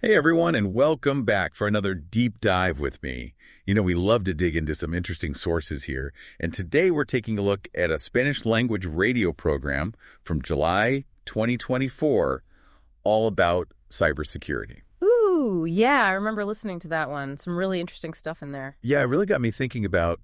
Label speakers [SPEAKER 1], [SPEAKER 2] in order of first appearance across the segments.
[SPEAKER 1] Hey everyone, and welcome back for another deep dive with me. We love to dig into some interesting sources here, and today we're taking a look at a Spanish language radio program from July 2024, all about cybersecurity.
[SPEAKER 2] Ooh, yeah, I remember listening to that one. Some really interesting stuff in there.
[SPEAKER 1] Yeah, it really got me thinking about,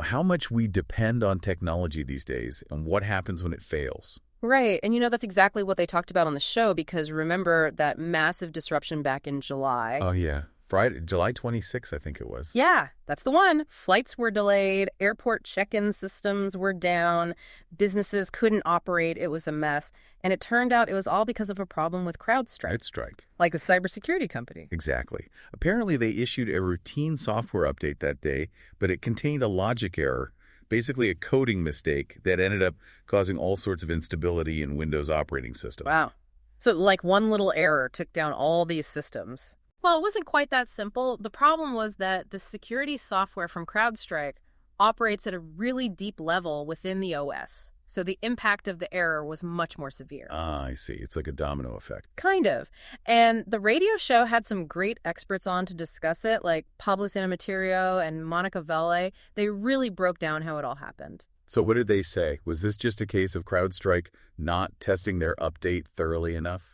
[SPEAKER 1] how much we depend on technology these days and what happens when it fails.
[SPEAKER 2] Right, and that's exactly what they talked about on the show, because remember that massive disruption back in July?
[SPEAKER 1] Oh yeah, Friday, July 26th, I think it was.
[SPEAKER 2] Yeah, that's the one. Flights were delayed, airport check-in systems were down, businesses couldn't operate, it was a mess. And it turned out it was all because of a problem with Crowdstrike.
[SPEAKER 1] Crowdstrike.
[SPEAKER 2] Like the cybersecurity company.
[SPEAKER 1] Exactly. Apparently they issued a routine software update that day, but it contained a logic error, basically a coding mistake that ended up causing all sorts of instability in Windows operating system.
[SPEAKER 2] Wow. So like one little error took down all these systems. Well, it wasn't quite that simple. The problem was that the security software from CrowdStrike operates at a really deep level within the OS. So the impact of the error was much more severe.
[SPEAKER 1] Ah, I see. It's like a domino effect.
[SPEAKER 2] Kind of. And the radio show had some great experts on to discuss it, like Pablo Sanamaterio and Monica Vele. They really broke down how it all happened.
[SPEAKER 1] So what did they say? Was this just a case of CrowdStrike not testing their update thoroughly enough?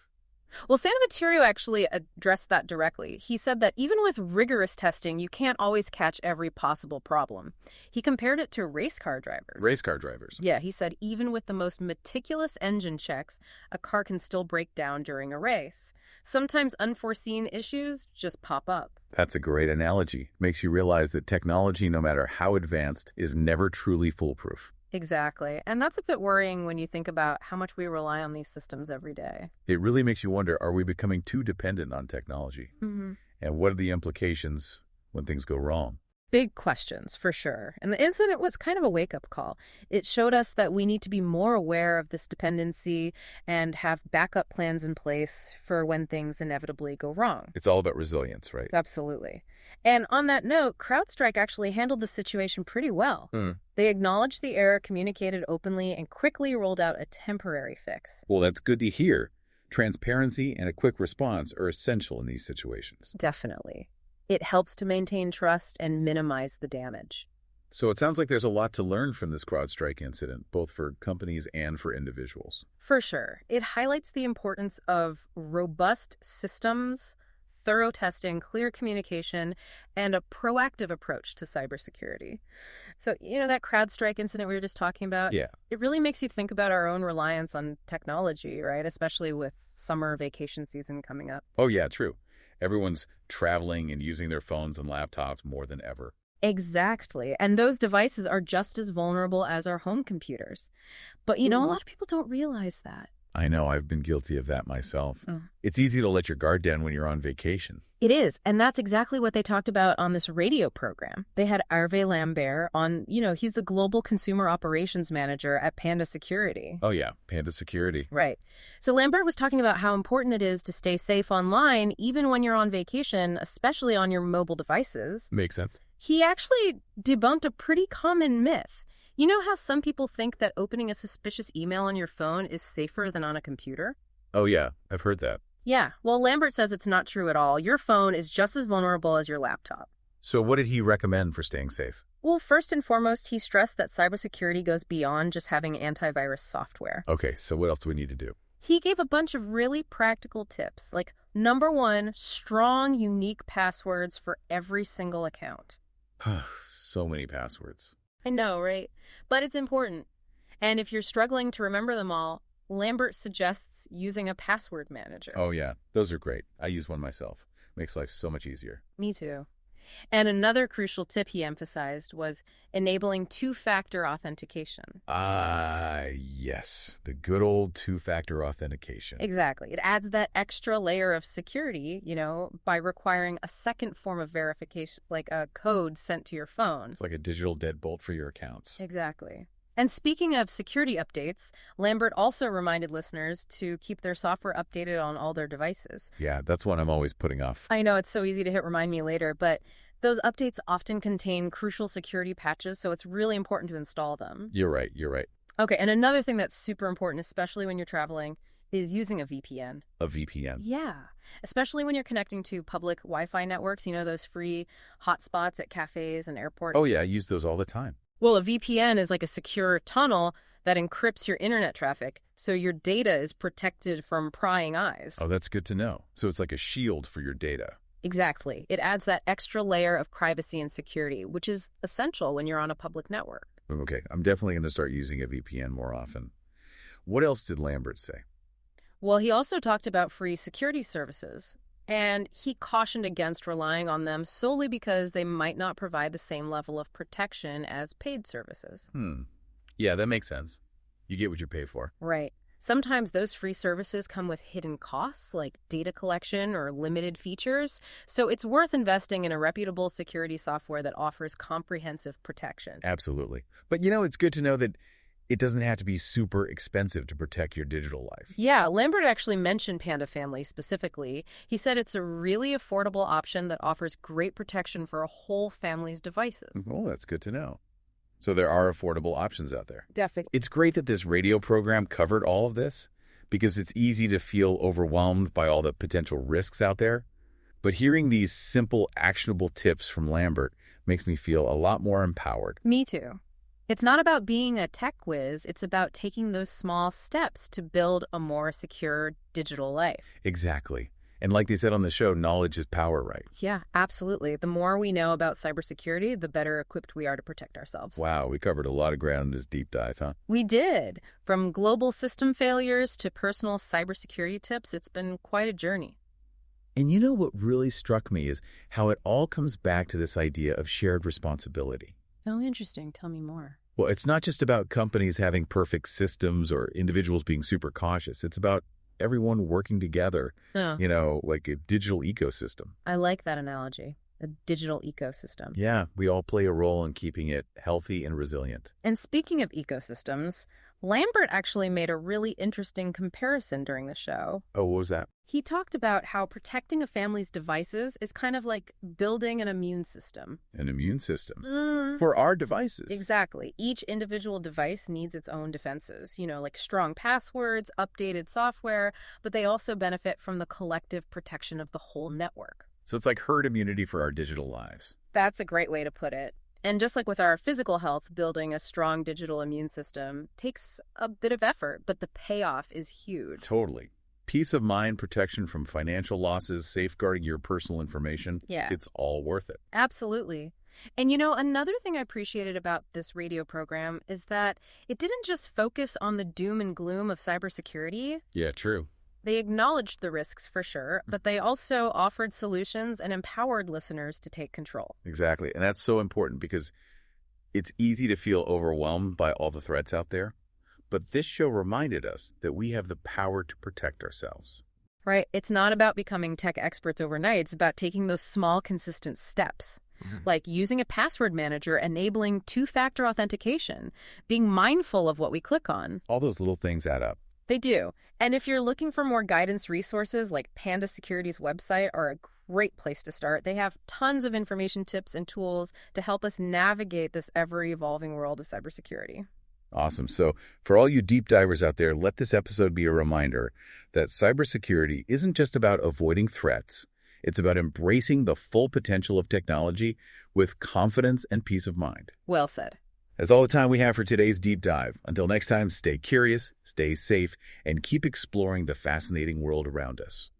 [SPEAKER 2] Well, Sanamaterio actually addressed that directly. He said that even with rigorous testing, you can't always catch every possible problem. He compared it to race car drivers.
[SPEAKER 1] Race car drivers?
[SPEAKER 2] Yeah, he said even with the most meticulous engine checks, a car can still break down during a race. Sometimes unforeseen issues just pop up.
[SPEAKER 1] That's a great analogy. Makes you realize that technology, no matter how advanced, is never truly foolproof.
[SPEAKER 2] Exactly. And that's a bit worrying when you think about how much we rely on these systems every day.
[SPEAKER 1] It really makes you wonder, are we becoming too dependent on technology?
[SPEAKER 2] Mm-hmm.
[SPEAKER 1] And what are the implications when things go wrong?
[SPEAKER 2] Big questions, for sure. And the incident was kind of a wake-up call. It showed us that we need to be more aware of this dependency and have backup plans in place for when things inevitably go wrong.
[SPEAKER 1] It's all about resilience, right?
[SPEAKER 2] Absolutely. And on that note, CrowdStrike actually handled the situation pretty well. They acknowledged the error, communicated openly, and quickly rolled out a temporary fix.
[SPEAKER 1] Well, that's good to hear. Transparency and a quick response are essential in these situations.
[SPEAKER 2] Definitely. It helps to maintain trust and minimize the damage.
[SPEAKER 1] So it sounds like there's a lot to learn from this CrowdStrike incident, both for companies and for individuals.
[SPEAKER 2] For sure. It highlights the importance of robust systems, thorough testing, clear communication, and a proactive approach to cybersecurity. So, that CrowdStrike incident we were just talking about?
[SPEAKER 1] Yeah.
[SPEAKER 2] It really makes you think about our own reliance on technology, right? Especially with summer vacation season coming up.
[SPEAKER 1] Oh, yeah, true. Everyone's traveling and using their phones and laptops more than ever.
[SPEAKER 2] Exactly. And those devices are just as vulnerable as our home computers. But, a lot of people don't realize that.
[SPEAKER 1] I know, I've been guilty of that myself. It's easy to let your guard down when you're on vacation.
[SPEAKER 2] It is, and that's exactly what they talked about on this radio program. They had Hervé Lambert on, he's the Global Consumer Operations Manager at Panda Security.
[SPEAKER 1] Oh yeah, Panda Security.
[SPEAKER 2] Right. So Lambert was talking about how important it is to stay safe online, even when you're on vacation, especially on your mobile devices.
[SPEAKER 1] Makes sense.
[SPEAKER 2] He actually debunked a pretty common myth. You know how some people think that opening a suspicious email on your phone is safer than on a computer?
[SPEAKER 1] Oh yeah, I've heard that.
[SPEAKER 2] Yeah, well, Lambert says it's not true at all. Your phone is just as vulnerable as your laptop.
[SPEAKER 1] So what did he recommend for staying safe?
[SPEAKER 2] Well, first and foremost, he stressed that cybersecurity goes beyond just having antivirus software.
[SPEAKER 1] Okay, so what else do we need to do?
[SPEAKER 2] He gave a bunch of really practical tips, like number 1, strong, unique passwords for every single account.
[SPEAKER 1] So many passwords.
[SPEAKER 2] I know, right? But it's important. And if you're struggling to remember them all, Lambert suggests using a password manager.
[SPEAKER 1] Oh yeah, those are great. I use one myself. Makes life so much easier.
[SPEAKER 2] Me too. And another crucial tip he emphasized was enabling two-factor authentication.
[SPEAKER 1] Yes. The good old two-factor authentication.
[SPEAKER 2] Exactly. It adds that extra layer of security, by requiring a second form of verification, like a code sent to your phone.
[SPEAKER 1] It's like a digital deadbolt for your accounts.
[SPEAKER 2] Exactly. And speaking of security updates, Lambert also reminded listeners to keep their software updated on all their devices.
[SPEAKER 1] Yeah, that's one I'm always putting off.
[SPEAKER 2] I know it's so easy to hit remind me later, but those updates often contain crucial security patches, so it's really important to install them.
[SPEAKER 1] You're right.
[SPEAKER 2] Okay, and another thing that's super important, especially when you're traveling, is using a VPN.
[SPEAKER 1] A VPN.
[SPEAKER 2] Yeah, especially when you're connecting to public Wi-Fi networks, those free hotspots at cafes and airports.
[SPEAKER 1] Oh, yeah, I use those all the time.
[SPEAKER 2] Well, a VPN is like a secure tunnel that encrypts your internet traffic, so your data is protected from prying eyes.
[SPEAKER 1] Oh, that's good to know. So it's like a shield for your data.
[SPEAKER 2] Exactly. It adds that extra layer of privacy and security, which is essential when you're on a public network.
[SPEAKER 1] Okay, I'm definitely going to start using a VPN more often. What else did Lambert say?
[SPEAKER 2] Well, he also talked about free security services, and he cautioned against relying on them solely because they might not provide the same level of protection as paid services.
[SPEAKER 1] Yeah, that makes sense. You get what you pay for.
[SPEAKER 2] Right. Sometimes those free services come with hidden costs like data collection or limited features, so it's worth investing in a reputable security software that offers comprehensive protection.
[SPEAKER 1] Absolutely. But it's good to know that it doesn't have to be super expensive to protect your digital life.
[SPEAKER 2] Yeah, Lambert actually mentioned Panda Family specifically. He said it's a really affordable option that offers great protection for a whole family's devices.
[SPEAKER 1] Oh, that's good to know. So there are affordable options out there.
[SPEAKER 2] Definitely.
[SPEAKER 1] It's great that this radio program covered all of this because it's easy to feel overwhelmed by all the potential risks out there. But hearing these simple, actionable tips from Lambert makes me feel a lot more empowered.
[SPEAKER 2] Me too. It's not about being a tech whiz, it's about taking those small steps to build a more secure digital life.
[SPEAKER 1] Exactly. And like they said on the show, knowledge is power, right?
[SPEAKER 2] Yeah, absolutely. The more we know about cybersecurity, the better equipped we are to protect ourselves.
[SPEAKER 1] Wow, we covered a lot of ground in this deep dive, huh?
[SPEAKER 2] We did. From global system failures to personal cybersecurity tips, it's been quite a journey.
[SPEAKER 1] And what really struck me is how it all comes back to this idea of shared responsibility.
[SPEAKER 2] Oh, interesting. Tell me more.
[SPEAKER 1] Well, it's not just about companies having perfect systems or individuals being super cautious. It's about everyone working together, like a digital ecosystem.
[SPEAKER 2] I like that analogy, a digital ecosystem.
[SPEAKER 1] Yeah, we all play a role in keeping it healthy and resilient.
[SPEAKER 2] And speaking of ecosystems, Lambert actually made a really interesting comparison during the show.
[SPEAKER 1] Oh, what was that?
[SPEAKER 2] He talked about how protecting a family's devices is kind of like building an immune system.
[SPEAKER 1] An immune system? For our devices.
[SPEAKER 2] Exactly. Each individual device needs its own defenses, like strong passwords, updated software, but they also benefit from the collective protection of the whole network.
[SPEAKER 1] So it's like herd immunity for our digital lives.
[SPEAKER 2] That's a great way to put it. And just like with our physical health, building a strong digital immune system takes a bit of effort, but the payoff is huge.
[SPEAKER 1] Totally. Peace of mind, protection from financial losses, safeguarding your personal information.
[SPEAKER 2] Yeah.
[SPEAKER 1] It's all worth it.
[SPEAKER 2] Absolutely. And another thing I appreciated about this radio program is that it didn't just focus on the doom and gloom of cybersecurity.
[SPEAKER 1] Yeah, true.
[SPEAKER 2] They acknowledged the risks for sure, but they also offered solutions and empowered listeners to take control.
[SPEAKER 1] Exactly. And that's so important because it's easy to feel overwhelmed by all the threats out there. But this show reminded us that we have the power to protect ourselves.
[SPEAKER 2] Right. It's not about becoming tech experts overnight. It's about taking those small, consistent steps, like using a password manager, enabling two-factor authentication, being mindful of what we click on.
[SPEAKER 1] All those little things add up.
[SPEAKER 2] They do. And if you're looking for more guidance resources, like Panda Security's website are a great place to start. They have tons of information, tips, and tools to help us navigate this ever-evolving world of cybersecurity.
[SPEAKER 1] Awesome. So for all you deep divers out there, let this episode be a reminder that cybersecurity isn't just about avoiding threats. It's about embracing the full potential of technology with confidence and peace of mind.
[SPEAKER 2] Well said.
[SPEAKER 1] That's all the time we have for today's deep dive. Until next time, stay curious, stay safe, and keep exploring the fascinating world around us.